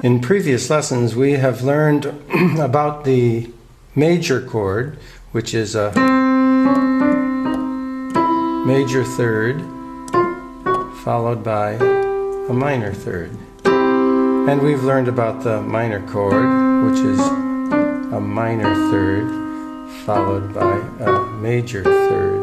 In previous lessons, we have learned about the major chord, which is a major third followed by a minor third. And we've learned about the minor chord, which is a minor third followed by a major third.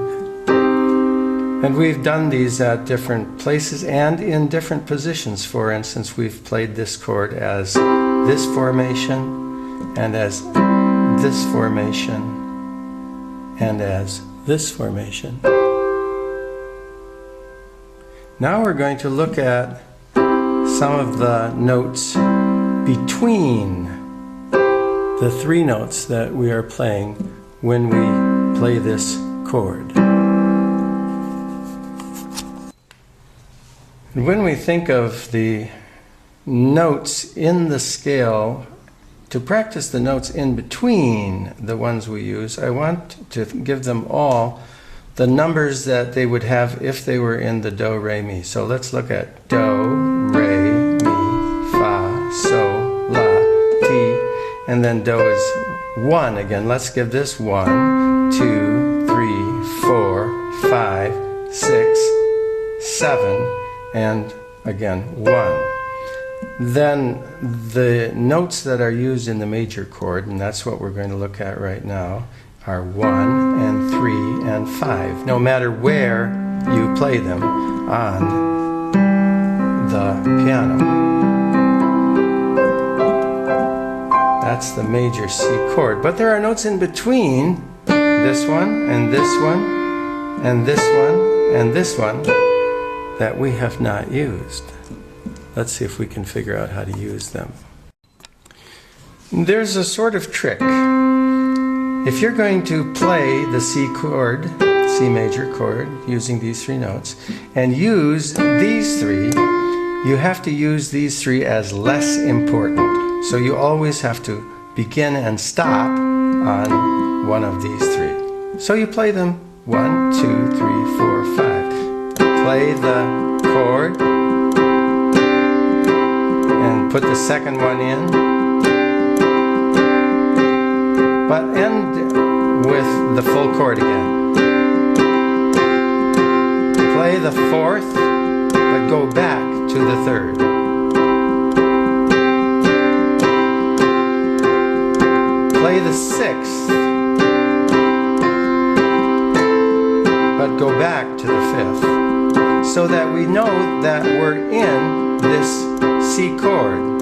And we've done these at different places and in different positions. For instance, we've played this chord as this formation, and as this formation, and as this formation. Now we're going to look at some of the notes between the three notes that we are playing when we play this chord. When we think of the notes in the scale, to practice the notes in between the ones we use, I want to give them all the numbers that they would have if they were in the do, re, mi. So let's look at do, re, mi, fa, sol, la, ti, and then do is 1 again. Let's give this 1, 2, 3, 4, 5, 6, 7, and again 1. Then the notes that are used in the major chord, and that's what we're going to look at right now, are 1 and 3 and 5, no matter where you play them on the piano. That's the major C chord. But there are notes in between this one and this one and this one and this one that we have not used. Let's see if we can figure out how to use them. There's a sort of trick. If you're going to play the C chord, C major chord, using these three notes, and use these three, you have to use these three as less important. So you always have to begin and stop on one of these three. So you play them 1, 2, 3, 4, 5. Play the chord and put the second one in, but end with the full chord again. Play the fourth, but go back to the third. Play the sixth, but go back to the fifth, so that we know that we're in this C chord.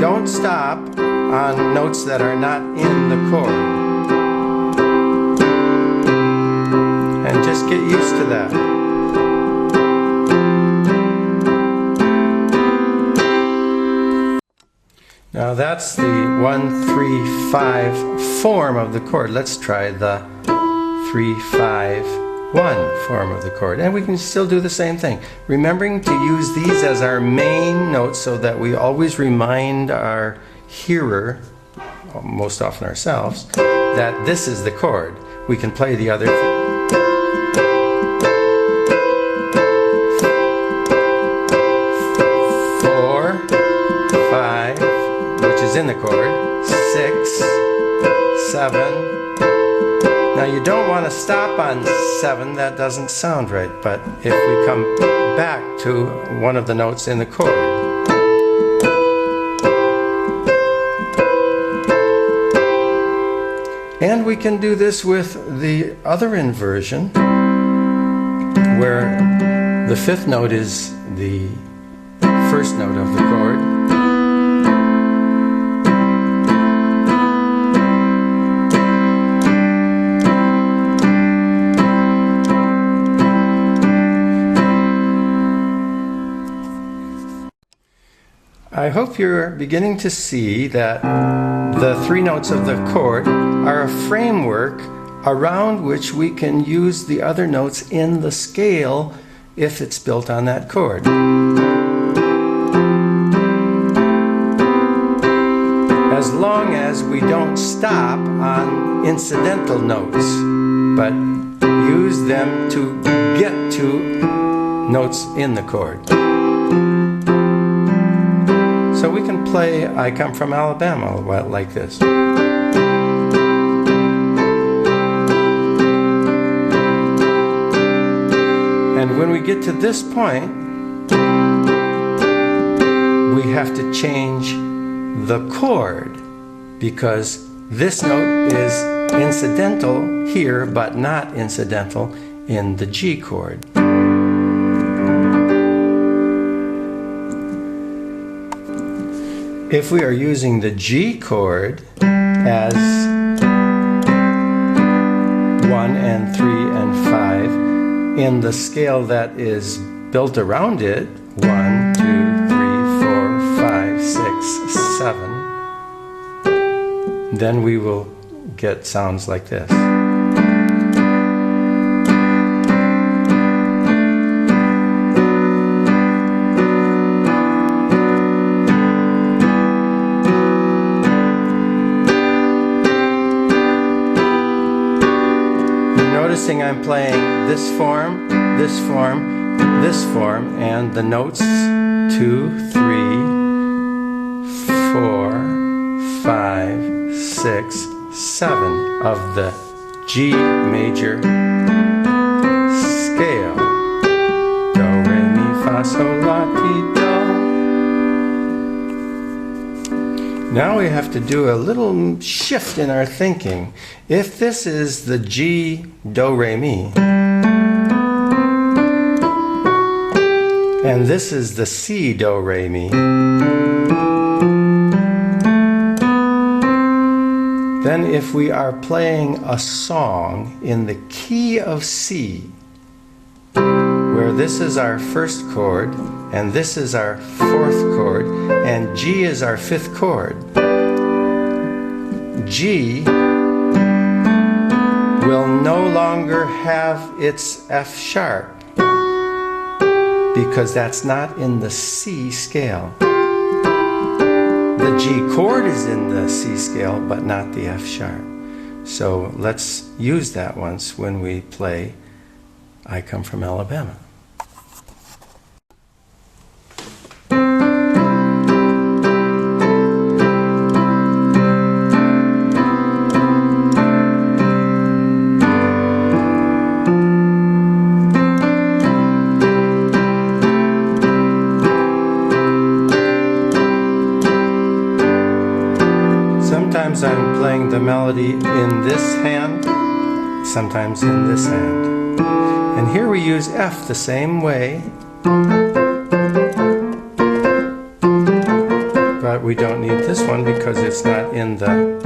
Don't stop on notes that are not in the chord. And just get used to that. Now that's the 1, 3, 5 form of the chord. Let's try the 3, 5, 1 form of the chord. And we can still do the same thing. Remembering to use these as our main notes so that we always remind our hearer, most often ourselves, that this is the chord. We can play the other 4, 5, which is in the chord, 6, 7. Now you don't want to stop on 7, that doesn't sound right, but if we come back to one of the notes in the chord. And we can do this with the other inversion, where the fifth note is the first note of the chord. I hope you're beginning to see that the three notes of the chord are a framework around which we can use the other notes in the scale if it's built on that chord. As long as we don't stop on incidental notes, but use them to get to notes in the chord. So we can play I Come From Alabama like this. And when we get to this point, we have to change the chord, because this note is incidental here, but not incidental in the G chord. If we are using the G chord as 1 and 3 and 5 in the scale that is built around it, 1, 2, 3, 4, 5, 6, 7, then we will get sounds like this. Noticing I'm playing this form, this form, this form, and the notes 2, 3, 4, 5, 6, 7 of the G major scale. Do, re, mi, fa, sol, la, ti, do. Now we have to do a little shift in our thinking. If this is the G, do, re, mi, and this is the C, do, re, mi, then if we are playing a song in the key of C, where this is our first chord, and this is our fourth chord, and G is our fifth chord, G will no longer have its F sharp, because that's not in the C scale. The G chord is in the C scale, but not the F sharp. So let's use that once when we play I Come From Alabama. Sometimes I'm playing the melody in this hand, sometimes in this hand. And here we use F the same way, but we don't need this one because it's not in the